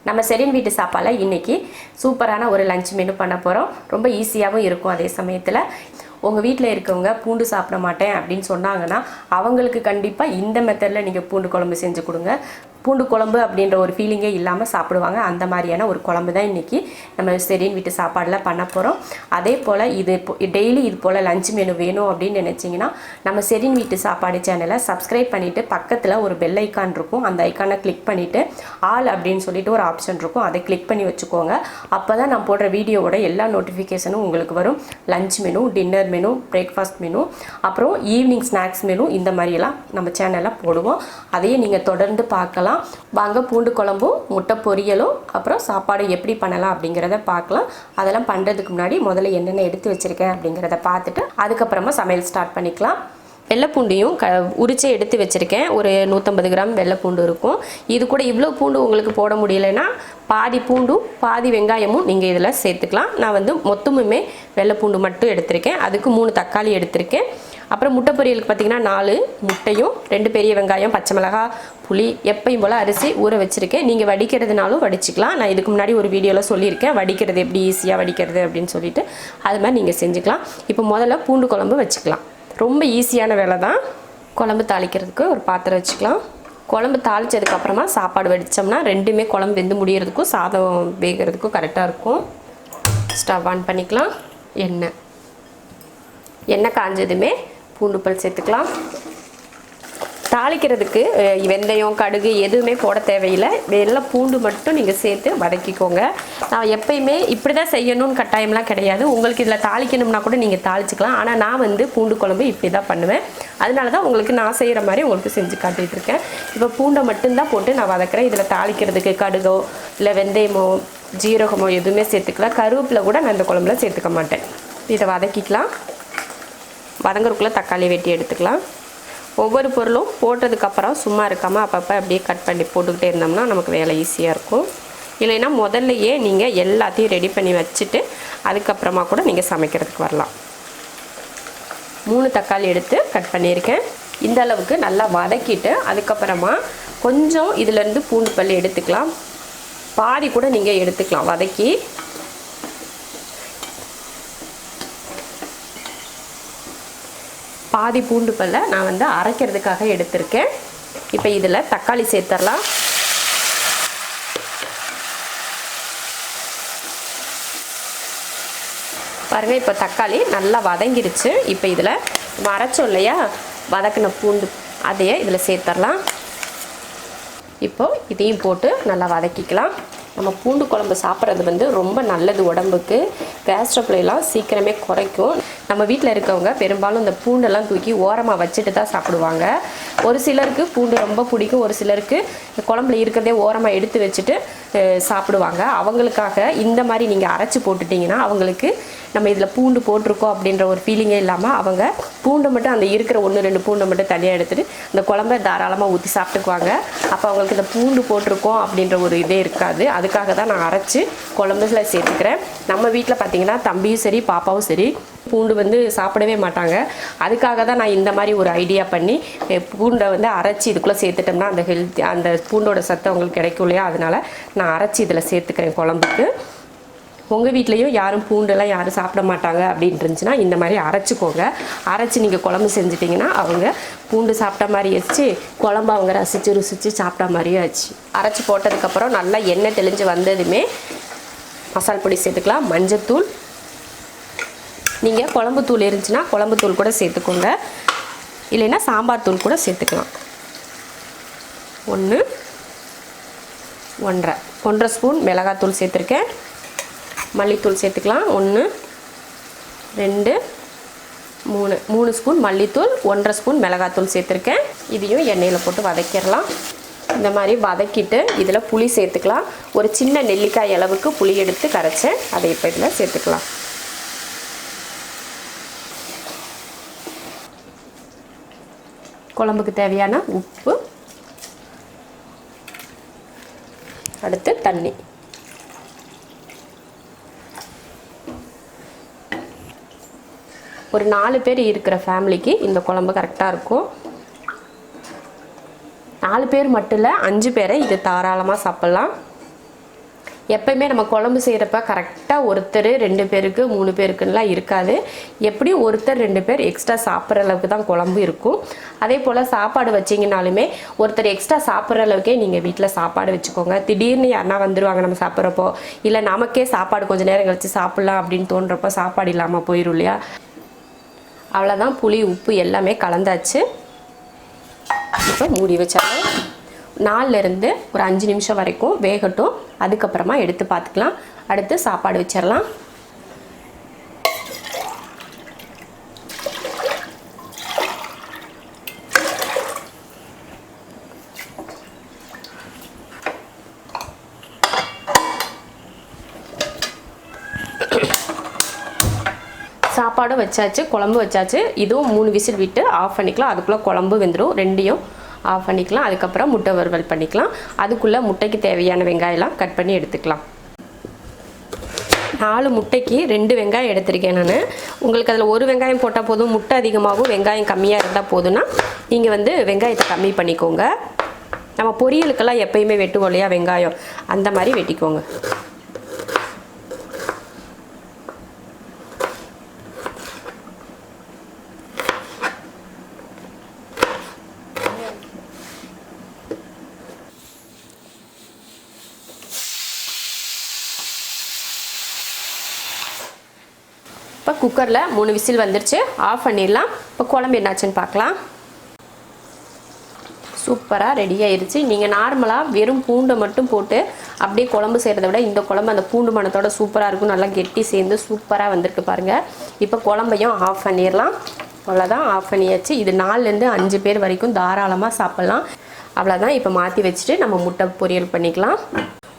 நம்ம செரின் வீட்டு சாப்பாடில் இன்றைக்கி சூப்பரான ஒரு லஞ்ச் மெனு பண்ண போகிறோம். ரொம்ப ஈஸியாகவும் இருக்கும். அதே சமயத்தில் உங்கள் வீட்டில் இருக்கவங்க பூண்டு சாப்பிட மாட்டேன் அப்படின்னு சொன்னாங்கன்னா அவங்களுக்கு கண்டிப்பாக இந்த மெத்தடில் நீங்கள் பூண்டு குழம்பு செஞ்சு கொடுங்க. பூண்டு குழம்பு அப்படின்ற ஒரு ஃபீலிங்கே இல்லாமல் சாப்பிடுவாங்க. அந்த மாதிரியான ஒரு குழம்பு தான் இன்றைக்கி நம்ம செரின் வீட்டு சாப்பாடில் பண்ண போகிறோம். அதே போல் இது டெய்லி இது போல் லஞ்ச் மெனு வேணும் அப்படின்னு நினச்சிங்கன்னா நம்ம செரின் வீட்டு சாப்பாடு சேனலை சப்ஸ்கிரைப் பண்ணிவிட்டு பக்கத்தில் ஒரு பெல் ஐக்கான் இருக்கும். அந்த ஐக்கானை கிளிக் பண்ணிவிட்டு ஆல் அப்படின்னு சொல்லிட்டு ஒரு ஆப்ஷன் இருக்கும். அதை கிளிக் பண்ணி வச்சுக்கோங்க. அப்போ தான் நான் போடுற வீடியோவோட எல்லா நோட்டிஃபிகேஷனும் உங்களுக்கு வரும். Lunch menu, dinner menu, breakfast menu, அப்புறம் ஈவினிங் ஸ்நாக்ஸ் மெனு, இந்த மாதிரியெல்லாம் நம்ம சேனலில் போடுவோம். அதையே நீங்கள் தொடர்ந்து பார்க்கலாம். வாங்க பூண்டு குழம்பும் முட்டை பொரியலும் அப்புறம் சாப்பாடு எப்படி பண்ணலாம் அப்படிங்கிறத பார்க்கலாம். அதெல்லாம் பண்ணுறதுக்கு முன்னாடி முதல்ல என்னென்ன எடுத்து வச்சுருக்கேன் அப்படிங்கிறத பார்த்துட்டு அதுக்கப்புறமா சமையல் ஸ்டார்ட் பண்ணிக்கலாம். வெள்ளைப்பூண்டையும் உரித்து எடுத்து வச்சுருக்கேன். ஒரு 150 கிராம் வெள்ளைப்பூண்டு இருக்கும். இது கூட இவ்வளோ பூண்டு உங்களுக்கு போட முடியலைன்னா பாதி பூண்டும் பாதி வெங்காயமும் நீங்கள் இதில் சேர்த்துக்கலாம். நான் மொத்தமுமே வெள்ளைப்பூண்டு மட்டும் எடுத்திருக்கேன். அதுக்கு 3 தக்காளி எடுத்திருக்கேன். அப்புறம் முட்டை பொரியலுக்கு பார்த்திங்கன்னா 4 முட்டையும் 2 பெரிய வெங்காயம், பச்சை மிளகாய், புளி, எப்பயும் போல் அரிசி ஊற வச்சுருக்கேன். நீங்கள் வடிக்கிறதுனாலும் வடிச்சிக்கலாம். நான் இதுக்கு முன்னாடி ஒரு வீடியோவில் சொல்லியிருக்கேன் வடிக்கிறது எப்படி ஈஸியாக வடிக்கிறது அப்படின்னு சொல்லிட்டு. அது மாதிரி நீங்கள் செஞ்சுக்கலாம். இப்போ முதல்ல பூண்டு குழம்பு வச்சுக்கலாம். ரொம்ப ஈஸியான வேலை தான். குழம்பு தாளிக்கிறதுக்கு ஒரு பாத்திரம் வச்சுக்கலாம். குழம்பு தாளித்ததுக்கப்புறமா சாப்பாடு வடித்தோம்னா ரெண்டுமே குழம்பு வெந்து முடியறதுக்கும் சாதம் வேகிறதுக்கும் கரெக்டாக இருக்கும். ஸ்டவ் ஆன் பண்ணிக்கலாம். எண்ணெய் காஞ்சதுமே பூண்டு பல் சேர்த்துக்கலாம். தாளிக்கிறதுக்கு வெந்தயம், கடுகு எதுவுமே போட தேவையில்லை. வெள்ளை பூண்டு மட்டும் நீங்கள் சேர்த்து வதக்கிக்கோங்க. நான் எப்பயுமே இப்படி தான் செய்யணும்னு கட்டாயம்லாம் கிடையாது. உங்களுக்கு இதில் தாளிக்கணும்னா கூட நீங்கள் தாளிச்சிக்கலாம். ஆனால் நான் பூண்டு குழம்பு இப்படி தான் பண்ணுவேன். அதனால தான் உங்களுக்கு நான் செய்கிற மாதிரி உங்களுக்கு செஞ்சு காட்டிகிட்ருக்கேன். இப்போ பூண்டை மட்டும்தான் போட்டு நான் வதக்குறேன். இதில் தாளிக்கிறதுக்கு கடுகோ இல்லை வெந்தயமோ ஜீரகமோ எதுவுமே சேர்த்துக்கலாம். கருவேப்பிலை கூட நான் இந்த குழம்புல சேர்த்துக்க மாட்டேன். இதை வதக்கிக்கலாம். வதங்குறதுக்குள்ளே தக்காளி வெட்டி எடுத்துக்கலாம். ஒவ்வொரு பொருளும் போட்டதுக்கப்புறம் சும்மா இருக்காமல் அப்பப்போ அப்படியே கட் பண்ணி போட்டுக்கிட்டே இருந்தோம்னா நமக்கு வேலை ஈஸியாக இருக்கும். இல்லைன்னா முதல்லையே நீங்கள் எல்லாத்தையும் ரெடி பண்ணி வச்சுட்டு அதுக்கப்புறமா கூட நீங்கள் சமைக்கிறதுக்கு வரலாம். 3 தக்காளி எடுத்து கட் பண்ணியிருக்கேன். இந்த அளவுக்கு நல்லா வதக்கிட்டு அதுக்கப்புறமா கொஞ்சம் இதிலேருந்து பூண்டு பல் எடுத்துக்கலாம். பாதி கூட நீங்கள் எடுத்துக்கலாம். வதக்கி பாதி பூண்டு பல்ல நான் அரைக்கிறதுக்காக எடுத்திருக்கேன். இப்போ இதில் தக்காளி சேர்த்துடலாம். பாருங்கள், இப்போ தக்காளி நல்லா வதங்கிருச்சு. இப்போ இதில் அரைச்சோம் இல்லையா வதக்கின பூண்டு, அதையே இதில் சேர்த்துடலாம். இப்போது இதையும் போட்டு நல்லா வதக்கிக்கலாம். நம்ம பூண்டு குழம்பு சாப்பிட்றது ரொம்ப நல்லது உடம்புக்கு. கேஸ்ட்ரபிளெலாம் சீக்கிரமே குறைக்கும். நம்ம வீட்டில் இருக்கவங்க பெரும்பாலும் இந்த பூண்டெல்லாம் தூக்கி ஓரமாக வச்சுட்டு தான் சாப்பிடுவாங்க. ஒரு சிலருக்கு பூண்டு ரொம்ப பிடிக்கும். ஒரு சிலருக்கு குழம்புல இருக்கிறதே ஓரமாக எடுத்து வச்சுட்டு சாப்பிடுவாங்க. அவங்களுக்காக இந்த மாதிரி நீங்கள் அரைச்சி போட்டுட்டிங்கன்னா அவங்களுக்கு நம்ம இதில் பூண்டு போட்டிருக்கோம் அப்படின்ற ஒரு ஃபீலிங்கே இல்லாமல் அவங்க பூண்டை மட்டும் அந்த இருக்கிற 1-2 பூண்டை மட்டும் தனியாக எடுத்துகிட்டு இந்த குழம்பை தாராளமாக ஊற்றி சாப்பிட்டுக்குவாங்க. அப்போ அவங்களுக்கு இந்த பூண்டு போட்டிருக்கோம் அப்படின்ற ஒரு இதே இருக்காது. அதுக்காக தான் நான் அரைச்சி குழம்புல சேர்த்துக்கிறேன். நம்ம வீட்டில் பார்த்திங்கன்னா தம்பியும் சரி பாப்பாவும் சரி பூண்டு சாப்பிடவே மாட்டாங்க. அதுக்காக தான் நான் இந்த மாதிரி ஒரு ஐடியா பண்ணி பூண்டை அரைச்சி இதுக்குள்ளே சேர்த்துட்டோம்னா அந்த ஹெல்த்தி அந்த பூண்டோட சத்து அவங்களுக்கு கிடைக்கும் இல்லையா, அதனால் நான் அரைச்சி இதில் சேர்த்துக்கிறேன் குழம்புக்கு. உங்கள் வீட்லேயும் யாரும் பூண்டெல்லாம் யாரும் சாப்பிட மாட்டாங்க அப்படின்ட்டு இருந்துச்சுன்னா இந்த மாதிரி அரைச்சிக்கோங்க. அரைச்சி நீங்கள் குழம்பு செஞ்சிட்டிங்கன்னா அவங்க பூண்டு சாப்பிட்ட மாதிரி ஆச்சு, குழம்பு அவங்க ருசித்து சாப்பிட்ட மாதிரியும் ஆச்சு. அரைச்சி போட்டதுக்கப்புறம் நல்லா எண்ணெய் தெளிஞ்சு வந்ததுமே மசால் பொடி சேர்த்துக்கலாம். மஞ்சத்தூள், நீங்கள் குழம்பு தூள் இருந்துச்சுன்னா குழம்பு தூள் கூட சேர்த்துக்கோங்க. இல்லைன்னா சாம்பார் தூள் கூட சேர்த்துக்கலாம். 1 ஸ்பூன் மிளகாத்தூள் சேர்த்துருக்கேன். மல்லித்தூள் சேர்த்துக்கலாம். 1 2 3 ஸ்பூன் மல்லித்தூள், 1/2 ஸ்பூன் மிளகாத்தூள் சேர்த்துருக்கேன். இதையும் எண்ணெயில் போட்டு வதக்கிடலாம். இந்த மாதிரி வதக்கிட்டு இதில் புளி சேர்த்துக்கலாம். ஒரு சின்ன நெல்லிக்காய் அளவுக்கு புளி எடுத்து கரைச்சேன். அதை இப்போ இதில் சேர்த்துக்கலாம். குழம்புக்கு தேவையான உப்பு, அடுத்து தண்ணி. ஒரு 4 பேர் இருக்கிற ஃபேமிலிக்கு இந்த குழம்பு கரெக்டாக இருக்கும். 4 பேர் மட்டும் இல்லை, 5 பேரை இது தாராளமாக சாப்பிட்லாம். எப்பயுமே நம்ம குழம்பு செய்கிறப்ப கரெக்டாக ஒருத்தர் 2 பேருக்கு 3 பேருக்குலாம் இருக்காது. எப்படி ஒருத்தர் 2 பேர் எக்ஸ்ட்ரா சாப்பிட்ற அளவுக்கு தான் குழம்பு இருக்கும். அதே போல் சாப்பாடு வச்சிங்கனாலுமே ஒருத்தர் எக்ஸ்ட்ரா சாப்பிட்ற அளவுக்கே நீங்கள் வீட்டில் சாப்பாடு வச்சுக்கோங்க. திடீர்னு யாருனா வந்துடுவாங்க நம்ம சாப்பிட்றப்போ, இல்லை நமக்கே சாப்பாடு கொஞ்சம் நேரம் கழித்து சாப்பிட்லாம் அப்படின்னு தோன்றப்போ சாப்பாடு இல்லாமல் போயிடும் இல்லையா. அவ்வளோதான், புளி உப்பு எல்லாமே கலந்தாச்சு. இப்போ மூடி வச்சாலும் 4லேருந்து ஒரு 5 நிமிஷம் வரைக்கும் வேகட்டும். அதுக்கப்புறமா எடுத்து பார்த்துக்கலாம். அடுத்து சாப்பாடு வச்சிடலாம். சாப்பாடும் வச்சாச்சு, குழம்பு வச்சாச்சு. இதுவும் 3 விசில் விட்டு ஆஃப் பண்ணிக்கலாம். அதுக்குள்ளே குழம்பு வெந்துடும். ரெண்டையும் ஆஃப் பண்ணிக்கலாம். அதுக்கப்புறம் முட்டை வறுவல் பண்ணிக்கலாம். அதுக்குள்ளே முட்டைக்கு தேவையான வெங்காயம்லாம் கட் பண்ணி எடுத்துக்கலாம். 4 முட்டைக்கு 2 வெங்காயம் எடுத்திருக்கேன் நான். உங்களுக்கு அதில் 1 வெங்காயம் போட்டால் போதும். முட்டை அதிகமாகவும் வெங்காயம் கம்மியாக இருந்தால் போதும்னா நீங்கள் வந்து வெங்காயத்தை கம்மி பண்ணிக்கோங்க. நம்ம பொரியலுக்கெல்லாம் எப்பயுமே வெட்டுவோம் இல்லையா வெங்காயம், அந்த மாதிரி வெட்டிக்கோங்க. இப்போ குக்கரில் 3 விசில் வந்துருச்சு, ஆஃப் பண்ணிடலாம். இப்போ குழம்பு என்னாச்சுன்னு பார்க்கலாம். சூப்பராக ரெடி ஆயிடுச்சு. நீங்கள் நார்மலாக வெறும் பூண்டை மட்டும் போட்டு அப்படியே குழம்பு செய்கிறத விட இந்த குழம்பு அந்த பூண்டு மணத்தோட சூப்பராக இருக்கும். நல்லா கெட்டி சேர்ந்து சூப்பராக வந்திருக்கு பாருங்கள். இப்போ குழம்பையும் ஆஃப் பண்ணிடலாம். அவ்வளோதான், ஆஃப் பண்ணியாச்சு. இது 4லேருந்து 5 பேர் வரைக்கும் தாராளமாக சாப்பிட்லாம். அவ்வளோதான். இப்போ மாற்றி வச்சுட்டு நம்ம முட்டை பொரியல் பண்ணிக்கலாம்.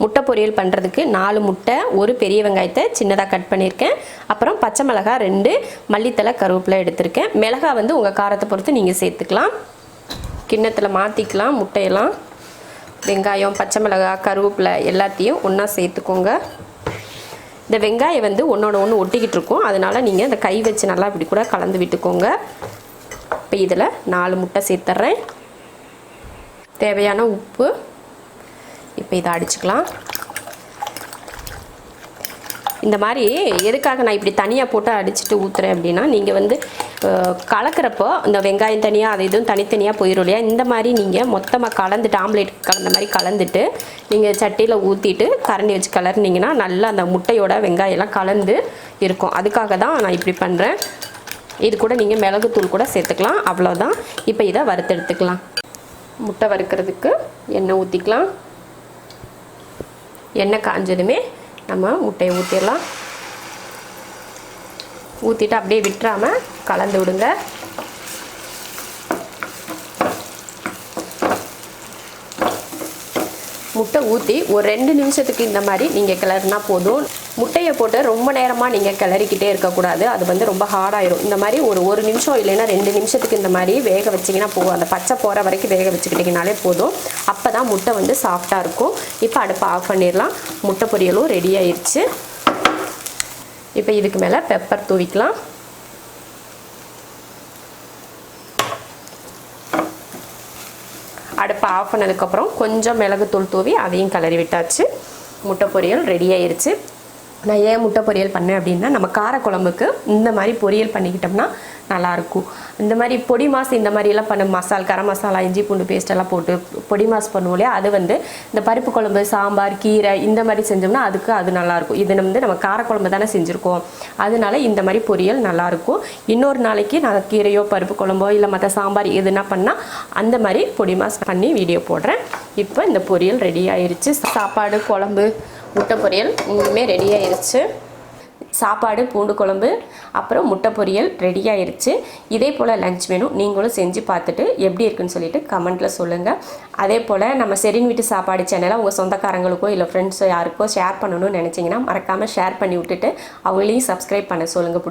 முட்டை பொரியல் பண்ணுறதுக்கு 4 முட்டை, 1 பெரிய வெங்காயத்தை சின்னதாக கட் பண்ணியிருக்கேன். அப்புறம் பச்சை மிளகாய் 2, மல்லித்தலை கருவேப்பிலை எடுத்திருக்கேன். மிளகாய் வந்து உங்கள் காரத்தை பொறுத்து நீங்கள் சேர்த்துக்கலாம். கிண்ணத்தில் மாற்றிக்கலாம் முட்டையெல்லாம். வெங்காயம், பச்சை மிளகாய், கருவேப்பிலை எல்லாத்தையும் ஒன்றா சேர்த்துக்கோங்க. இந்த வெங்காயம் வந்து ஒன்றோட ஒன்று ஒட்டிக்கிட்டு இருக்கும், அதனால் நீங்கள் இந்த கை வச்சு நல்லா இப்படி கூட கலந்து விட்டுக்கோங்க. இப்போ இதில் 4 முட்டை சேர்த்துட்றேன். தேவையான உப்பு. இப்போ இதை அடிச்சுக்கலாம். இந்த மாதிரி எதுக்காக நான் இப்படி தனியாக போட்டு அடிச்சுட்டு ஊற்றுறேன் அப்படின்னா, நீங்கள் வந்து கலக்கிறப்போ இந்த வெங்காயம் தனியாக அது இதுவும் தனித்தனியாக போயிடும் இல்லையா. இந்த மாதிரி நீங்கள் மொத்தமாக கலந்துட்டு ஆம்லேட் கலந்த மாதிரி கலந்துட்டு நீங்கள் சட்டியில் ஊற்றிட்டு கரண்டி வச்சு கலர்னிங்கன்னா நல்லா அந்த முட்டையோட வெங்காயம்லாம் கலந்து இருக்கும். அதுக்காக தான் நான் இப்படி பண்ணுறேன். இது கூட நீங்கள் மிளகுத்தூள் கூட சேர்த்துக்கலாம். அவ்வளோதான். இப்போ இதை வறுத்தெடுத்துக்கலாம். முட்டை வறுக்கிறதுக்கு எண்ணெய் ஊற்றிக்கலாம். எண்ணெய் காஞ்சதுமே நம்ம முட்டையை ஊற்றிடலாம். ஊற்றிட்டு அப்படியே விட்டுறாமல் கலந்து விடுங்க. முட்டை ஊற்றி ஒரு 2 நிமிஷத்துக்கு இந்த மாதிரி நீங்கள் கிளறினா போதும். முட்டையை போட்டு ரொம்ப நேரமாக நீங்கள் கிளறிக்கிட்டே இருக்கக்கூடாது, அது வந்து ரொம்ப ஹார்டாயிரும். இந்த மாதிரி ஒரு நிமிஷம் இல்லைன்னா 2 நிமிஷத்துக்கு இந்த மாதிரி வேக வச்சிங்கன்னா போதும். அந்த பச்சை போகிற வரைக்கும் வேக வச்சுக்கிட்டிங்கனாலே போதும். அப்போ தான் முட்டை வந்து சாஃப்டாக இருக்கும். இப்போ அடுப்பை ஆஃப் பண்ணிடலாம். முட்டை பொரியலும் ரெடி ஆயிடுச்சு. இப்போ இதுக்கு மேலே பெப்பர் தூவிக்கலாம். அடுப்பை ஆஃப் பண்ணதுக்கப்புறம் கொஞ்சம் மிளகுத்தூள் தூவி அதையும் கிளறி விட்டாச்சு. முட்டை பொரியல் ரெடி ஆயிடுச்சு. நான் ஏன் முட்டை பொரியல் பண்ணேன் அப்படின்னா, நம்ம காரக்குழம்புக்கு இந்த மாதிரி பொரியல் பண்ணிக்கிட்டோம்னா நல்லாயிருக்கும். இந்த மாதிரி பொடி மாஸ் இந்த மாதிரிலாம் பண்ண கரம் மசாலா, இஞ்சி பூண்டு பேஸ்ட்டெல்லாம் போட்டு பொடி மாஸ் பண்ணுவோம் இல்லையா, அது வந்து இந்த பருப்பு குழம்பு, சாம்பார், கீரை இந்த மாதிரி செஞ்சோம்னா அதுக்கு அது நல்லாயிருக்கும். இது வந்து நம்ம காரக்குழம்பு தானே செஞ்சுருக்கோம், அதனால இந்த மாதிரி பொரியல் நல்லாயிருக்கும். இன்னொரு நாளைக்கு நான் கீரையோ பருப்பு குழம்போ இல்லை மற்ற சாம்பார் எதுனா பண்ணால் அந்த மாதிரி பொடி மாஸ் பண்ணி வீடியோ போடுறேன். இப்போ இந்த பொரியல் ரெடி ஆயிடுச்சு. சாப்பாடு, குழம்பு, முட்டை பொரியல் மூணுமே ரெடி ஆயிடுச்சு. சாப்பாடு, பூண்டு குழம்பு, அப்புறம் முட்டை பொரியல் ரெடி ஆயிடுச்சு. இதே போல் லஞ்ச் மெனு நீங்களும் செஞ்சு பார்த்துட்டு எப்படி இருக்குன்னு சொல்லிட்டு கமெண்ட்டில் சொல்லுங்கள். அதே போல் நம்ம ஷெரின் வீட்டு சாப்பாடு சேனலை உங்கள் சொந்தக்காரங்களுக்கோ இல்லை ஃப்ரெண்ட்ஸோ யாருக்கோ ஷேர் பண்ணணும்னு நினச்சிங்கன்னா மறக்காமல் ஷேர் பண்ணி விட்டுட்டு அவங்களையும் சப்ஸ்கிரைப் பண்ண சொல்லுங்கள்.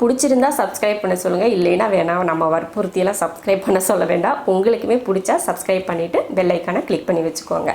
பிடிச்சிருந்தா சப்ஸ்கிரைப் பண்ண சொல்லுங்கள். இல்லைன்னா வேணாம், நம்ம வற்புறுத்தியெல்லாம் சப்ஸ்கிரைப் பண்ண சொல்ல வேண்டாம். உங்களுக்குமே பிடிச்சா சப்ஸ்கிரைப் பண்ணிவிட்டு பெல் ஐக்கானை கிளிக் பண்ணி வச்சுக்கோங்க.